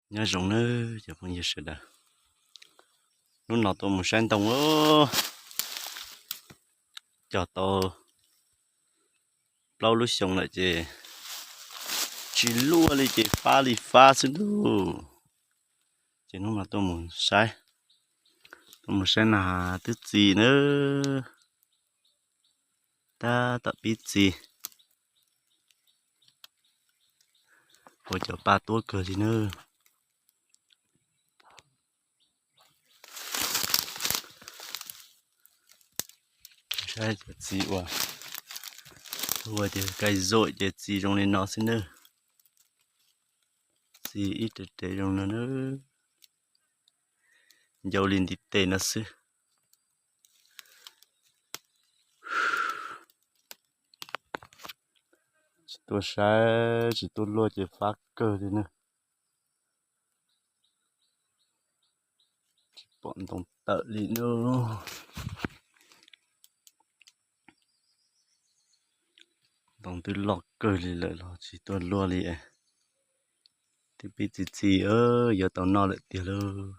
nhớ rồng nữa giờ phong giờ sẽ đã lúc nào tôi một sáng đồng ơ cho tôi lâu lúc xong lại chỉ lúa lại phá xin luôn chỉ lúc nào tôi một sáng là thứ gì nữa ta tập biết gì hồi cho ba tuổi cờ gì nữa sai giờ gì quá rồi thì cái rồi giờ gì trong này nó xin nữa gì ít để trong nó nữa dầu linh đi tê nó xứ tôi sai chỉ tôi lo chỉ phát cờ thế nữa bọn đồng tợ đi nữa đồng tôi lọt cờ đi lại lo chỉ tôi lo đi thì biết gì giờ tao nó lại tiền luôn